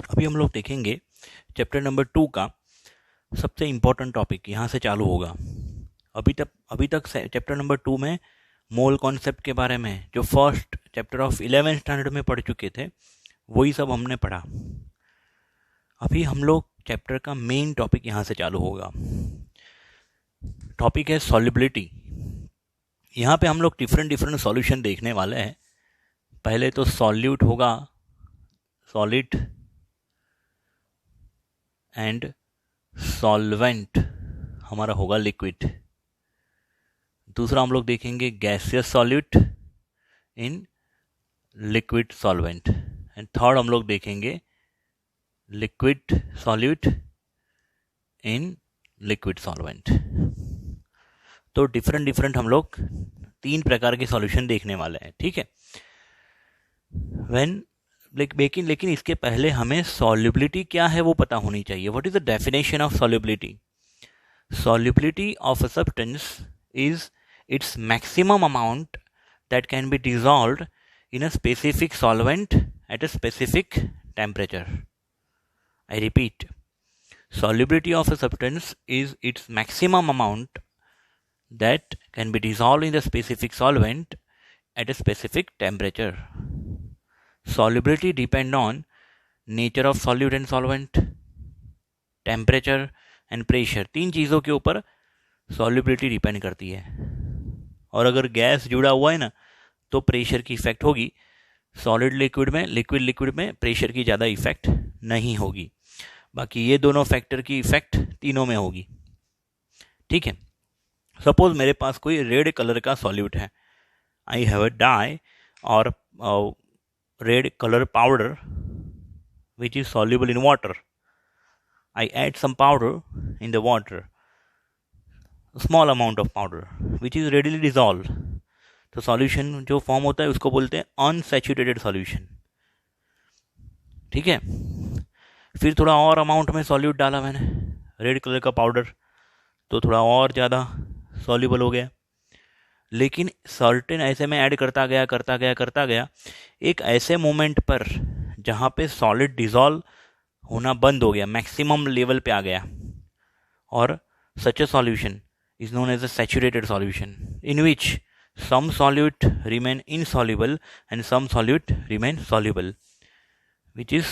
अभी हम लोग देखेंगे चैप्टर नंबर 2 का सबसे इम्पोर्टेंट टॉपिक यहाँ से चालू होगा। अभी तक चैप्टर नंबर 2 में मोल कॉन्सेप्ट के बारे में जो first chapter of 11th standard में पढ़ चुके थे वही सब हमने पढ़ा। अभी हम लोग चैप्टर का मेन टॉपिक यहाँ से चालू होगा। टॉपिक है सॉल्युबिलिटी। यहाँ पे हम लोग डिफरेंट सॉल्यूशन देखने वाले हैं। पहले तो सॉल्यूट होगा, सॉलिड एंड सॉल्वेंट हमारा होगा लिक्विड। दूसरा हम लोग देखेंगे gaseous solute in liquid solvent and third हम लोग देखेंगे liquid solute in liquid solvent. तो डिफरेंट हम लोग 3 प्रकार के सॉल्यूशन देखने वाले हैं, ठीक है। लेकिन इसके पहले हमें सॉल्युबिलिटी क्या है वो पता होनी चाहिए। What is the definition of solubility? Solubility of a substance is its maximum amount that can be dissolved in a specific solvent at a specific temperature. I repeat, solubility of a substance is its maximum amount that can be dissolved in the specific solvent at a specific temperature. Solubility depend on nature of solute and solvent, temperature and pressure। 3 चीज़ों के ऊपर solubility depend करती है। और अगर gas जुड़ा हुआ है ना तो प्रेशर की इफेक्ट होगी। सॉलिड लिक्विड में, लिक्विड में प्रेशर की ज़्यादा इफेक्ट नहीं होगी। बाकी ये दोनों फैक्टर की इफेक्ट तीनों में होगी, ठीक है। सपोज मेरे पास कोई रेड कलर का सॉल्यूट है। आई हैव अ डाई और red colour powder which is soluble in water. I add some powder in the water, small amount of powder which is readily dissolve. तो solution जो form होता है उसको बोलते हैं अनसैचुरेटेड सॉल्यूशन, ठीक है। फिर थोड़ा और अमाउंट में सॉल्यूट डाला मैंने, रेड कलर का पाउडर, तो थोड़ा और ज़्यादा सॉल्यूबल हो गया। लेकिन सर्टेन ऐसे में ऐड करता गया एक ऐसे मोमेंट पर जहाँ पे सॉलिड डिसॉल्व होना बंद हो गया, मैक्सिमम लेवल पे आ गया, और such a solution is known as a saturated solution in which some solute remain insoluble and some solute remain soluble, which is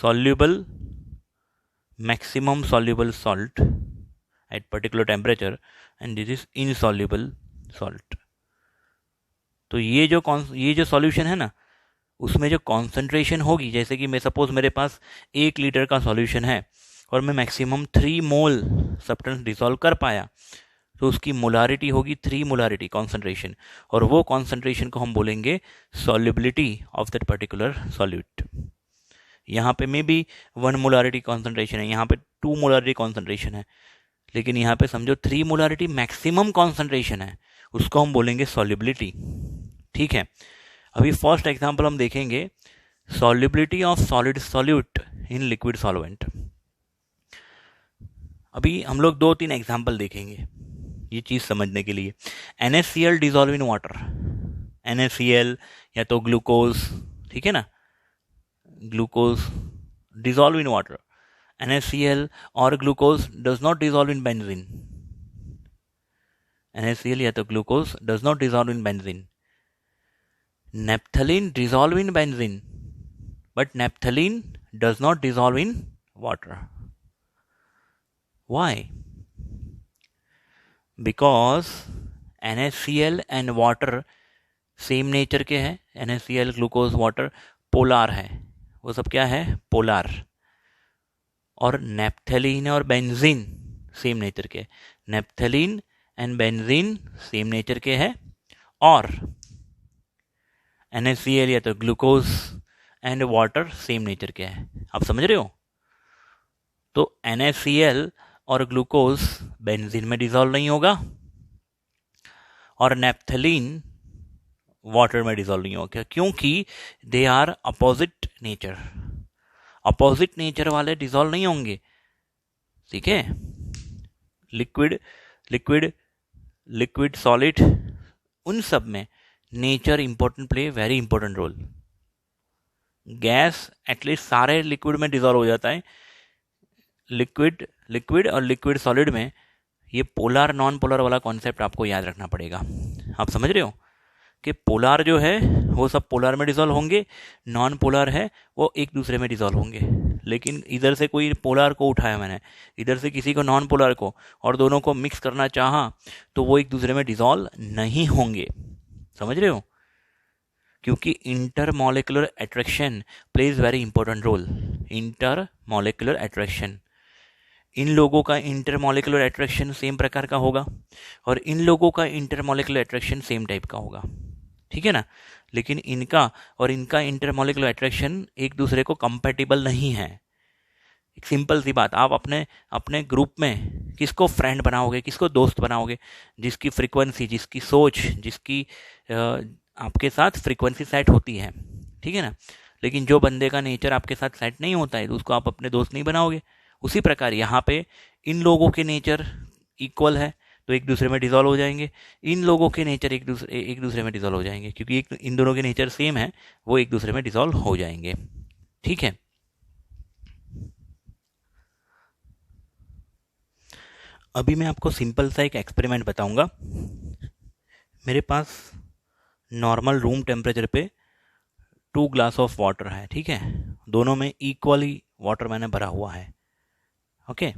soluble maximum soluble salt at particular temperature and this is insoluble salt। तो ये जो solution है ना उसमें जो concentration होगी, जैसे कि मैं सपोज मेरे पास 1 लीटर का सॉल्यूशन है और मैं मैक्सिमम 3 मोल सब्सटेंस डिसॉल्व कर पाया, तो उसकी मोलारिटी होगी 3 मोलारिटी कॉन्सेंट्रेशन, और वो कॉन्सेंट्रेशन को हम बोलेंगे solubility of that particular solute. यहाँ पे मे बी 1 मोलारिटी कॉन्सेंट्रेशन है, यहाँ पे 2 मोलारिटी कॉन्सेंट्रेशन है, लेकिन यहाँ पे समझो 3 मोलारिटी मैक्सिमम कॉन्सेंट्रेशन है, उसको हम बोलेंगे सॉल्युबिलिटी, ठीक है। अभी फर्स्ट एग्जांपल हम देखेंगे solubility of solid solute in liquid solvent. अभी हम लोग 2-3 एग्जांपल देखेंगे ये चीज़ समझने के लिए। NaCl dissolve in water, NaCl या तो ग्लूकोज, ठीक है ना, glucose dissolve in water, NaCl or glucose does not dissolve in benzene, NaCl या तो glucose does not dissolve in benzene। naphthalene dissolve in benzene but naphthalene does not dissolve in water। why? because NaCl and water same nature के हैं। NaCl glucose water polar है, वो सब क्या है, polar. और नेप्थलीन और बेंजीन सेम नेचर के, naphthalene and benzene same nature के हैं। और NaCl या तो glucose and water same nature के हैं। आप समझ रहे हो? तो NaCl और ग्लूकोज बेंजीन में डिसॉल्व नहीं होगा और नेप्थलीन वाटर में डिसॉल्व नहीं होगा, क्योंकि they are opposite nature. Opposite nature वाले डिसॉल्व नहीं होंगे, ठीक है। लिक्विड सॉलिड उन सब में nature important play very important role, gas at least सारे लिक्विड में डिजॉल्व हो जाता है। लिक्विड लिक्विड और लिक्विड सॉलिड में ये पोलर नॉन पोलर वाला कॉन्सेप्ट आपको याद रखना पड़ेगा। आप समझ रहे हो कि पोलर जो है वो सब पोलर में डिजॉल्व होंगे, नॉन पोलर है वो एक दूसरे में डिजॉल्व होंगे। लेकिन इधर से कोई पोलर को उठाया मैंने, इधर से किसी को नॉन पोलर को, और दोनों को मिक्स करना चाहा तो वो एक दूसरे में डिजॉल्व नहीं होंगे। समझ रहे हो? क्योंकि intermolecular attraction plays very important role. Intermolecular attraction, इन लोगों का इंटरमॉलिक्यूलर अट्रैक्शन सेम प्रकार का होगा और इन लोगों का इंटरमॉलिक्यूलर अट्रैक्शन सेम टाइप का होगा, ठीक है ना। लेकिन इनका और इनका इंटरमॉलिक्यूलर अट्रैक्शन एक दूसरे को कंपैटिबल नहीं है। एक सिंपल सी बात, आप अपने अपने ग्रुप में किसको फ्रेंड बनाओगे, किसको दोस्त बनाओगे? जिसकी फ्रीक्वेंसी, जिसकी सोच, जिसकी आपके साथ फ्रीक्वेंसी सेट होती है, ठीक है ना। लेकिन जो बंदे का नेचर आपके साथ सेट नहीं होता है तो उसको आप अपने दोस्त नहीं बनाओगे। उसी प्रकार यहाँ पे इन लोगों के नेचर इक्वल है तो एक दूसरे में डिजॉल्व हो जाएंगे, इन लोगों के नेचर एक दूसरे में डिजॉल्व हो जाएंगे, क्योंकि इन दोनों के नेचर सेम है, वो एक दूसरे में डिजॉल्व हो जाएंगे, ठीक है। अभी मैं आपको सिंपल सा एक एक्सपेरिमेंट बताऊंगा। मेरे पास नॉर्मल रूम टेम्परेचर पे 2 ग्लास ऑफ वाटर है, ठीक है। दोनों में इक्वली वाटर मैंने भरा हुआ है, ओके।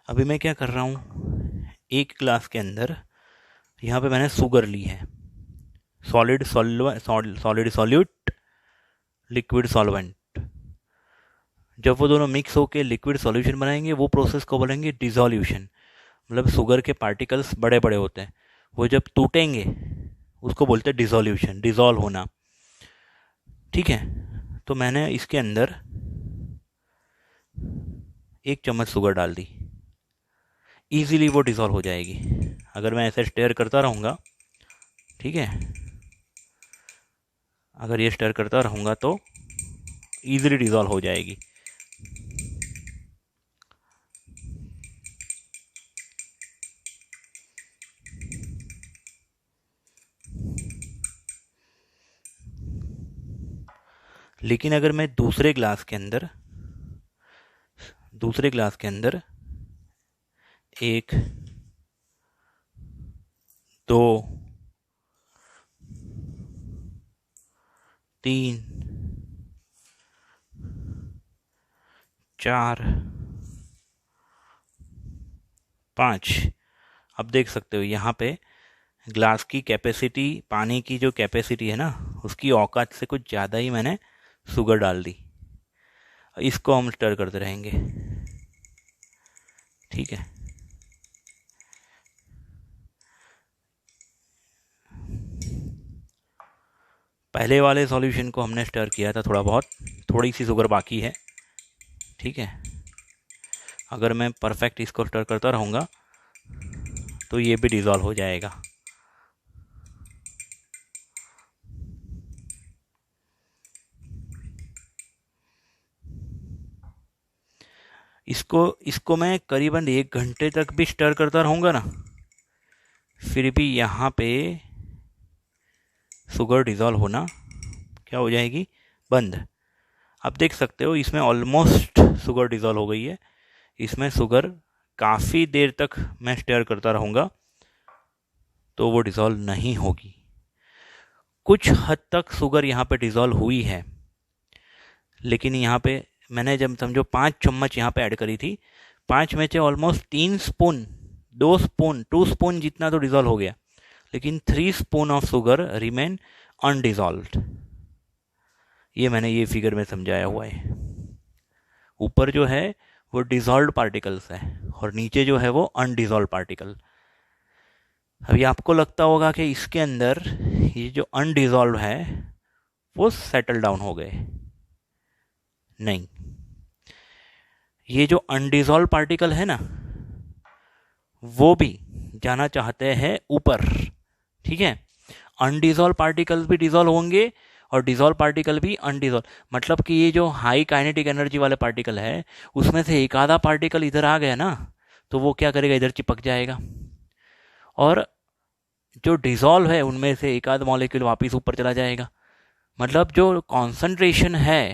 अभी मैं क्या कर रहा हूँ, एक ग्लास के अंदर यहाँ पे मैंने शुगर ली है, सॉलिड सॉल्यूट, लिक्विड सॉल्वेंट। जब वो दोनों मिक्स होकर लिक्विड सॉल्यूशन बनाएंगे वो प्रोसेस को बोलेंगे डिसोल्यूशन। मतलब शुगर के पार्टिकल्स बड़े बड़े होते हैं, वो जब टूटेंगे उसको बोलते हैं डिसोल्यूशन, डिसॉल्व होना, ठीक है। तो मैंने इसके अंदर 1 चम्मच शुगर डाल दी, ईजिली वो डिसॉल्व हो जाएगी। अगर मैं ऐसे स्टेयर करता रहूँगा, ठीक है, अगर ये स्टेयर करता रहूँगा तो ईजिली डिसॉल्व हो जाएगी। लेकिन अगर मैं दूसरे ग्लास के अंदर 1, 2, 3, 4, 5, अब देख सकते हो यहाँ पे ग्लास की कैपेसिटी, पानी की जो कैपेसिटी है ना, उसकी औकात से कुछ ज़्यादा ही मैंने शुगर डाल दी। इसको हम स्टर करते रहेंगे, ठीक है। पहले वाले सॉल्यूशन को हमने स्टर किया था थोड़ा बहुत, थोड़ी सी शुगर बाकी है, ठीक है। अगर मैं परफेक्ट इसको स्टर करता रहूँगा तो ये भी डिसॉल्व हो जाएगा। इसको मैं करीबन 1 घंटे तक भी स्टर करता रहूँगा ना, फिर भी यहाँ पे शुगर डिसॉल्व होना क्या हो जाएगी, बंद। आप देख सकते हो इसमें ऑलमोस्ट शुगर डिसॉल्व हो गई है। इसमें शुगर काफ़ी देर तक मैं स्टेयर करता रहूँगा तो वो डिसॉल्व नहीं होगी। कुछ हद तक शुगर यहाँ पे डिसॉल्व हुई है, लेकिन यहाँ पे मैंने जब समझो 5 चम्मच यहाँ पे ऐड करी थी, 5 में से ऑलमोस्ट 3 स्पून, 2 स्पून जितना तो डिसॉल्व हो गया, लेकिन 3 स्पून ऑफ शुगर रिमेन अनडिसॉल्व्ड। ये मैंने ये फिगर में समझाया हुआ है। ऊपर जो है वो डिसॉल्व्ड पार्टिकल्स है और नीचे जो है वो अनडिसॉल्व्ड पार्टिकल। अभी आपको लगता होगा कि इसके अंदर ये जो अनडिसॉल्व्ड है वो सेटल डाउन हो गए, नहीं, ये जो अनडिसॉल्व पार्टिकल है ना वो भी जाना चाहते हैं ऊपर, ठीक है। अनडिसॉल्व पार्टिकल्स भी डिसॉल्व होंगे और डिसॉल्व पार्टिकल भी अनडिसॉल्व, मतलब कि ये जो हाई काइनेटिक एनर्जी वाले पार्टिकल है उसमें से एक आधा पार्टिकल इधर आ गया ना तो वो क्या करेगा, इधर चिपक जाएगा, और जो डिसॉल्व है उनमें से एक आध मॉलिक्यूल वापस ऊपर चला जाएगा। मतलब जो कॉन्सेंट्रेशन है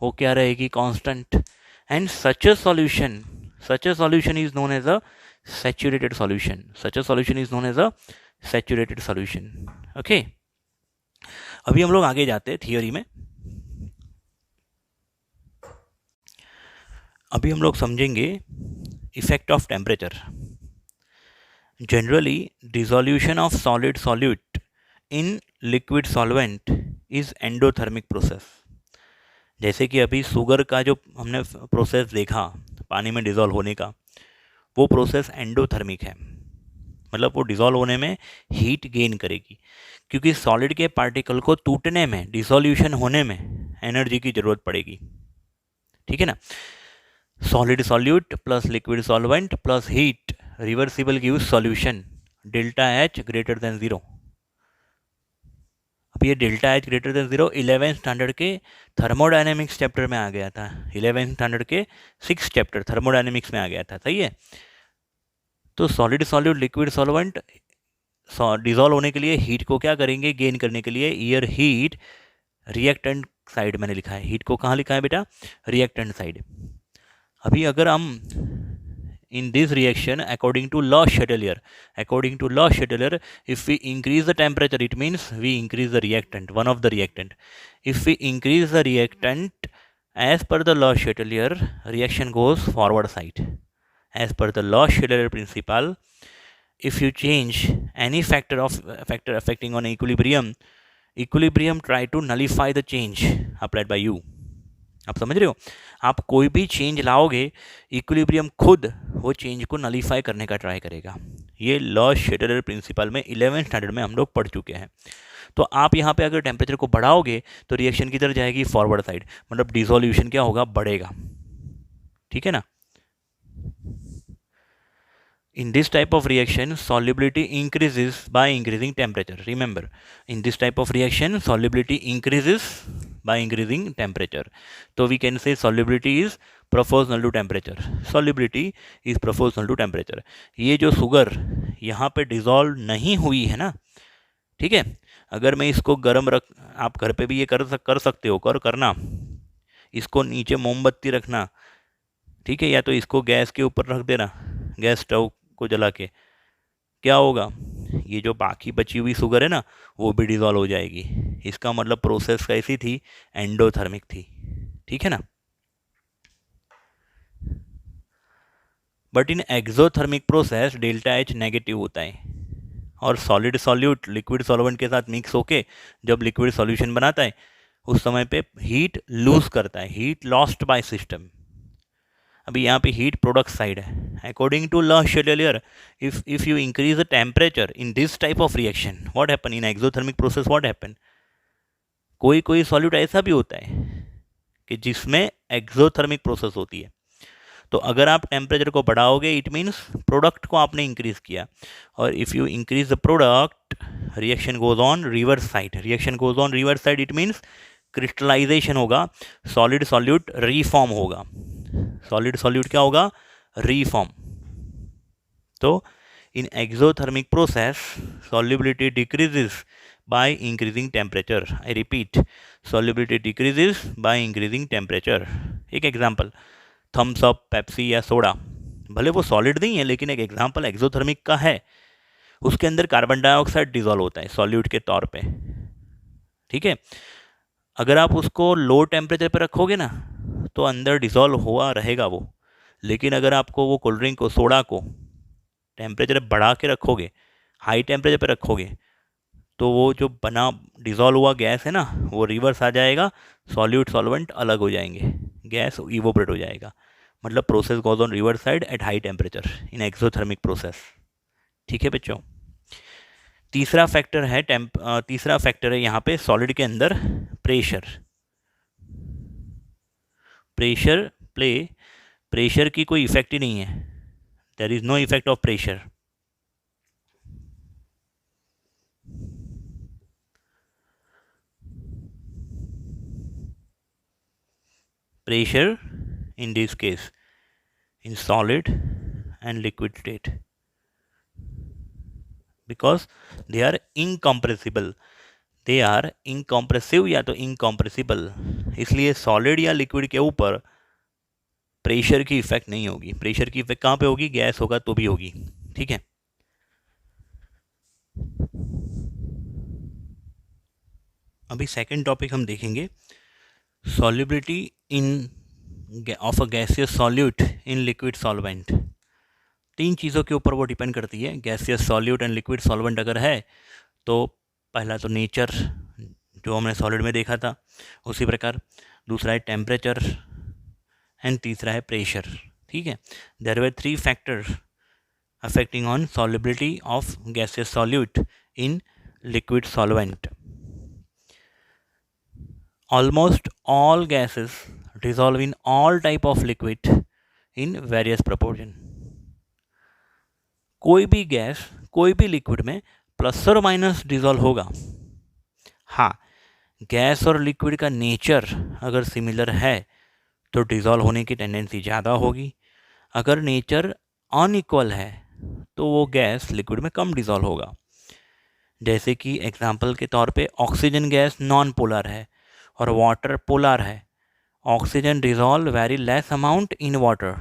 वो क्या रहेगी, constant. And such a solution is known as a saturated solution. Such a solution is known as a saturated solution. Okay, अभी हम लोग आगे जाते हैं थियोरी में. अभी हम लोग समझेंगे effect of temperature. Generally dissolution of solid solute in liquid solvent is endothermic process. जैसे कि अभी शुगर का जो हमने प्रोसेस देखा पानी में डिज़ोल्व होने का, वो प्रोसेस एंडोथर्मिक है. मतलब वो डिज़ोल्व होने में हीट गेन करेगी, क्योंकि सॉलिड के पार्टिकल को टूटने में, डिसोल्यूशन होने में एनर्जी की ज़रूरत पड़ेगी. ठीक है ना. Solid solute plus liquid solvent plus heat reversible gives solution delta H greater than zero. अब ये delta H greater than zero 11th standard के थर्मोडायनेमिक्स चैप्टर में आ गया था. 11th स्टैंडर्ड के 6th चैप्टर थर्मोडायनेमिक्स में आ गया था. सही है. तो solid solute liquid solvent dissolve होने के लिए हीट को क्या करेंगे, गेन करने के लिए ईयर हीट रिएक्टेंट साइड मैंने लिखा है. हीट को कहाँ लिखा है बेटा, रिएक्टेंट साइड. अभी अगर हम in this reaction according to law Chatelier, if we increase the temperature, it means we increase the reactant, one of the reactant. If we increase the reactant as per the law Chatelier, reaction goes forward side. As per the law Chatelier principle, if you change any factor affecting on equilibrium try to nullify the change applied by you. आप समझ रहे हो. आप कोई भी change लाओगे, equilibrium खुद वो चेंज को नलीफाई करने का ट्राई करेगा. ये लॉ शेटलर प्रिंसिपल में 11th स्टैंडर्ड में हम लोग पढ़ चुके हैं. तो आप यहाँ पे अगर टेम्परेचर को बढ़ाओगे तो रिएक्शन किधर जाएगी, फॉरवर्ड साइड. मतलब डिसोल्यूशन क्या होगा, बढ़ेगा. ठीक है ना. In this type of reaction, solubility increases by increasing temperature. Remember, in this type of reaction, solubility increases by increasing temperature. So we can say solubility is proportional to temperature. Solubility is proportional to temperature. ये जो sugar यहाँ पे dissolve नहीं हुई है ना, ठीक है, अगर मैं इसको गर्म रख, आप घर पे भी ये कर सकते हो, करना. इसको नीचे मोमबत्ती रखना, ठीक है, या तो इसको गैस के ऊपर रख देना, गैस स्टोव को जला के, क्या होगा, ये जो बाकी बची हुई शुगर है ना वो भी डिज़ोल्व हो जाएगी. इसका मतलब प्रोसेस कैसी थी, एंडोथर्मिक थी. ठीक है ना. But in exothermic process delta H negative होता है, और सॉलिड सॉल्यूट लिक्विड सॉल्वेंट के साथ मिक्स होके जब लिक्विड सॉल्यूशन बनाता है उस समय पे हीट लूज करता है, हीट लॉस्ट बाय सिस्टम. अभी यहाँ पे हीट प्रोडक्ट साइड है. According to Le Chatelier, if you increase the temperature in this type of reaction, what happen in exothermic process, what happen, कोई सॉल्यूट ऐसा भी होता है कि जिसमें एक्सोथर्मिक प्रोसेस होती है. तो अगर आप टेम्परेचर को बढ़ाओगे इट मीन्स प्रोडक्ट को आपने इंक्रीज किया, और if you increase the product reaction goes on reverse side. It means crystallization होगा, सॉलिड सॉल्यूट रीफॉर्म होगा. सॉलिड सॉल्यूट क्या होगा, रीफॉर्म. तो in exothermic process solubility decreases by increasing temperature. I repeat, solubility decreases by increasing temperature. एक example, Thums up, Pepsi या soda, भले वो solid नहीं है लेकिन एक एग्जाम्पल एक्सोथर्मिक का है. उसके अंदर कार्बन डाइऑक्साइड डिजोल्व होता है सॉल्यूट के तौर पे. ठीक है. अगर आप उसको लो टेम्परेचर पे रखोगे ना तो अंदर डिज़ोल्व हुआ रहेगा वो. लेकिन अगर आपको वो कोल्ड ड्रिंक को, सोडा को टेम्परेचर बढ़ा के रखोगे, हाई टेम्परेचर पे रखोगे, तो वो जो बना डिज़ोल्व हुआ गैस है ना वो रिवर्स आ जाएगा, सॉल्यूट सॉल्वेंट अलग हो जाएंगे, गैस इवोपरेट हो जाएगा. मतलब process goes on reverse side at high temperature in exothermic process. ठीक है बच्चों. तीसरा फैक्टर है यहाँ पे सॉलिड के अंदर प्रेशर. प्रेशर की कोई इफेक्ट ही नहीं है. There is no effect of pressure. Pressure in this case in solid and liquid state, because they are incompressible. They are incompressive या तो इनकॉम्प्रेसिबल, इसलिए सॉलिड या लिक्विड के ऊपर प्रेशर की इफेक्ट नहीं होगी। प्रेशर की इफेक्ट कहाँ पे होगी? गैस होगा तो भी होगी। ठीक है, अभी सेकंड टॉपिक हम देखेंगे, solubility in of a gaseous solute in liquid solvent. तीन चीज़ों के ऊपर वो डिपेंड करती है। Gaseous solute and liquid solvent अगर है तो पहला तो नेचर जो हमने सॉलिड में देखा था, उसी प्रकार दूसरा है टेम्परेचर एंड तीसरा है प्रेशर। ठीक है, there were three factors affecting on solubility of gaseous solute in liquid solvent. Almost all gases dissolve in all type of liquid in various proportion. कोई भी गैस कोई भी लिक्विड में प्लस और माइनस डिजॉल्व होगा। हाँ, गैस और liquid का नेचर अगर सिमिलर है तो डिजॉल्व होने की टेंडेंसी ज़्यादा होगी। अगर नेचर अनइक्वल है तो वो गैस लिक्विड में कम डिजॉल्व होगा। जैसे कि एग्जांपल के तौर पे ऑक्सीजन गैस नॉन पोलर है और वाटर पोलर है। Oxygen dissolve very less amount in water,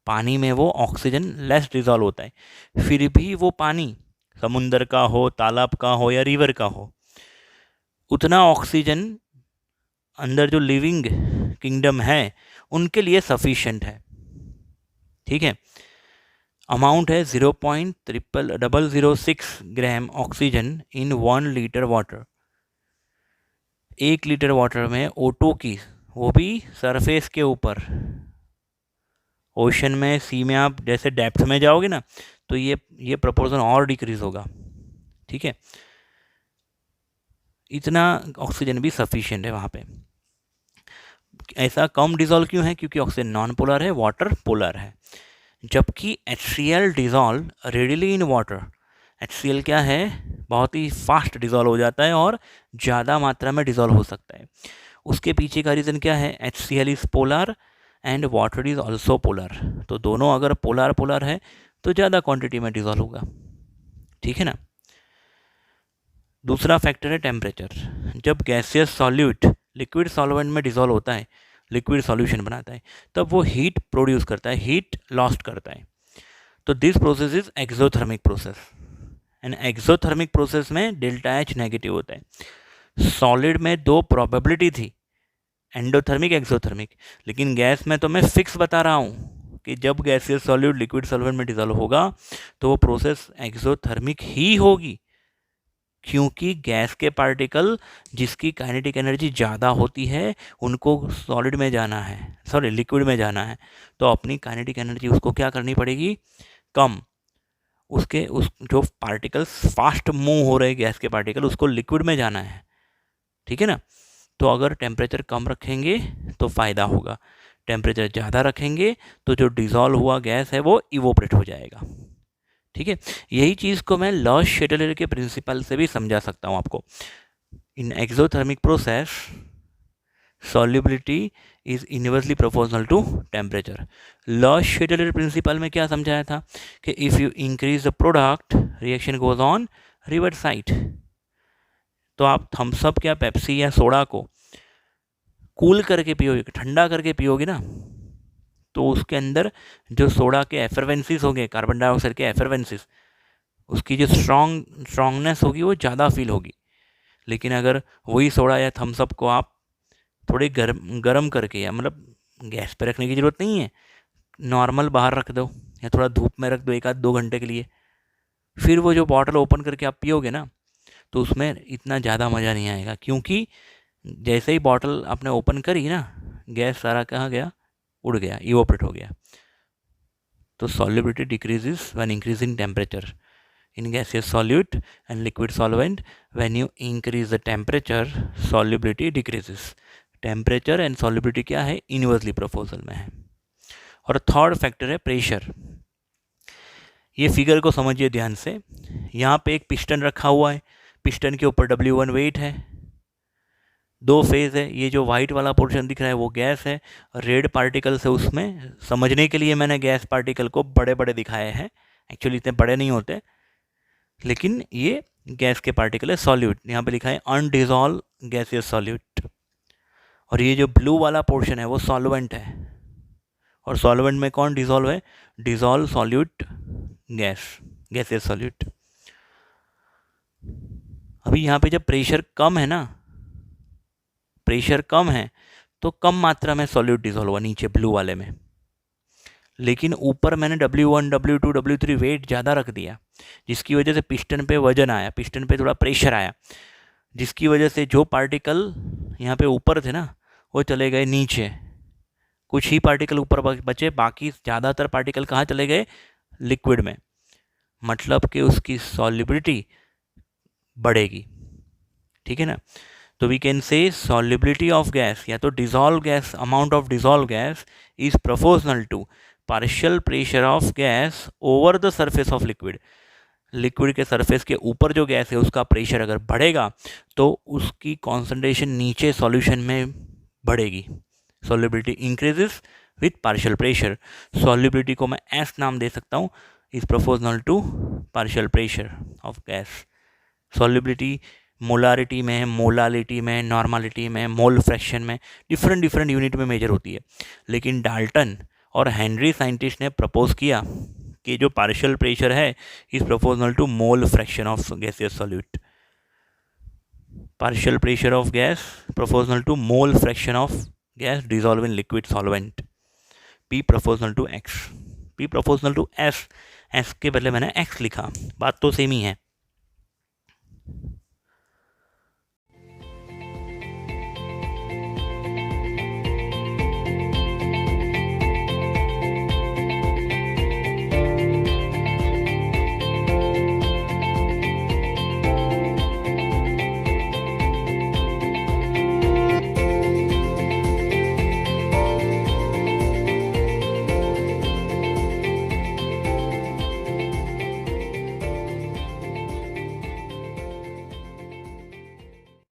पानी में वो ऑक्सीजन लेस डिजॉल्व होता है, फिर भी वो पानी समुंदर का हो, तालाब का हो या रिवर का हो, उतना ऑक्सीजन अंदर जो लिविंग किंगडम है उनके लिए सफिशिएंट है। ठीक है, अमाउंट है 0.0006 gram oxygen in 1 litre water. 1 litre water में O2 की, वो भी सरफेस के ऊपर, ओशन में, सी में आप जैसे डेप्थ में जाओगे ना तो ये प्रपोर्शन और डिक्रीज होगा। ठीक है, इतना ऑक्सीजन भी सफिशिएंट है वहाँ पे। ऐसा कम डिजॉल्व क्यों है? क्योंकि ऑक्सीजन नॉन पोलर है, वाटर पोलर है। जबकि HCl dissolve readily in water. HCl क्या है? बहुत ही फास्ट डिजॉल्व हो जाता है और ज़्यादा मात्रा में डिजॉल्व हो सकता है। उसके पीछे का रीज़न क्या है? HCl is polar and water is also polar. तो दोनों अगर पोलर पोलर है तो ज़्यादा क्वांटिटी में डिजॉल्व होगा। ठीक है ना। दूसरा फैक्टर है टेम्परेचर। जब गैसियस सॉल्यूट लिक्विड सॉल्वेंट में डिजॉल्व होता है, लिक्विड सॉल्यूशन बनाता है, तब वो हीट प्रोड्यूस करता है, हीट लॉस्ट करता है। तो this process is exothermic process and exothermic process में डेल्टा H नेगेटिव होता है। सॉलिड में दो प्रोबेबिलिटी थी, एंडोथर्मिक एक्सोथर्मिक, लेकिन गैस में तो मैं फिक्स बता रहा हूँ कि जब गैसियस सॉल्यूट लिक्विड सॉल्वेंट में डिजॉल्व होगा तो वो प्रोसेस एक्सोथर्मिक ही होगी, क्योंकि गैस के पार्टिकल जिसकी काइनेटिक एनर्जी ज़्यादा होती है उनको सॉलिड में जाना है, सॉरी लिक्विड में जाना है, तो अपनी काइनेटिक एनर्जी उसको क्या करनी पड़ेगी? कम। उसके उस जो पार्टिकल्स फास्ट मूव हो रहे गैस के पार्टिकल, उसको लिक्विड में जाना है। ठीक है ना। तो अगर टेम्परेचर कम रखेंगे तो फ़ायदा होगा, टेम्परेचर ज़्यादा रखेंगे तो जो डिज़ोल्व हुआ गैस है वो इवोपरेट हो जाएगा। ठीक है, यही चीज़ को मैं लॉ शेटलर के प्रिंसिपल से भी समझा सकता हूँ आपको। In exothermic process solubility is inversely proportional to temperature. Le Chatelier principle में क्या समझाया था कि if you increase the product reaction goes on reverse side. तो आप थम्सअप या पेप्सी या सोडा को कूल करके पियोगे, ठंडा करके पियोगे ना, तो उसके अंदर जो सोडा के एफरवेंसिस होंगे, कार्बन डाइऑक्साइड के एफरवेंसिस, उसकी जो स्ट्रॉन्गनेस होगी वो ज़्यादा फील होगी। लेकिन अगर वही सोडा या थम्सअप को आप थोड़े गर्म करके, या मतलब गैस पे रखने की ज़रूरत नहीं है, नॉर्मल बाहर रख दो या थोड़ा धूप में रख दो 1-2 घंटे के लिए, फिर वो जो बॉटल ओपन करके आप पियोगे ना तो उसमें इतना ज़्यादा मज़ा नहीं आएगा, क्योंकि जैसे ही बॉटल आपने ओपन करी ना, गैस सारा कहाँ गया? उड़ गया, इवोपरेट हो गया। तो solubility decreases when increasing temperature in gaseous solute and liquid solvent. When you increase the temperature, solubility decreases. Temperature and solubility क्या है? इनवर्सली प्रोपोर्शनल में है। और थर्ड फैक्टर है प्रेशर। ये फिगर को समझिए ध्यान से। यहाँ पे एक पिस्टन रखा हुआ है, पिस्टन के ऊपर W1 वेट है, 2 फेज है। ये जो वाइट वाला पोर्शन दिख रहा है वो गैस है, रेड पार्टिकल्स है उसमें। समझने के लिए मैंने गैस पार्टिकल को बड़े बड़े दिखाए हैं, एक्चुअली इतने बड़े नहीं होते, लेकिन ये गैस के पार्टिकल है सॉल्यूट, यहाँ पे लिखा है अनडिजॉल्व गैसियस सॉल्यूट। और ये जो ब्लू वाला पोर्शन है वो सॉल्वेंट है, और सॉल्वेंट में कौन डिजॉल्व है? Dissolve solute gas, gaseous solute. अभी यहाँ पे जब प्रेशर कम है ना, प्रेशर कम है तो कम मात्रा में सॉल्यूट डिजॉल्व हुआ नीचे ब्लू वाले में, लेकिन ऊपर मैंने W1 W2 W3 वेट ज़्यादा रख दिया, जिसकी वजह से पिस्टन पे वजन आया, पिस्टन पे थोड़ा प्रेशर आया, जिसकी वजह से जो पार्टिकल यहाँ पे ऊपर थे ना वो चले गए नीचे, कुछ ही पार्टिकल ऊपर बचे, बाकी ज़्यादातर पार्टिकल कहाँ चले गए? लिक्विड में। मतलब कि उसकी सॉल्युबिलिटी बढ़ेगी, ठीक है ना। तो we can say solubility of gas या तो dissolve gas, amount of dissolve gas is proportional to partial pressure of gas over the surface of liquid. Liquid के सरफेस के ऊपर जो गैस है उसका प्रेशर अगर बढ़ेगा तो उसकी कॉन्सेंट्रेशन नीचे सॉल्यूशन में बढ़ेगी, solubility increases with partial pressure. Solubility को मैं एस नाम दे सकता हूँ, is proportional to partial pressure of gas. Solubility molarity में, मोलालिटी में, नॉर्मालिटी में, मोल फ्रैक्शन में, डिफरेंट डिफरेंट यूनिट में मेजर होती है, लेकिन डाल्टन और हेनरी साइंटिस्ट ने प्रपोज किया कि जो पार्शियल प्रेशर है is proportional to mole fraction of gaseous solute. Partial pressure of gas proportional to mole fraction of gas dissolve in liquid solvent. P proportional to X, P proportional to S, S के बदले मैंने X लिखा, बात तो same ही है।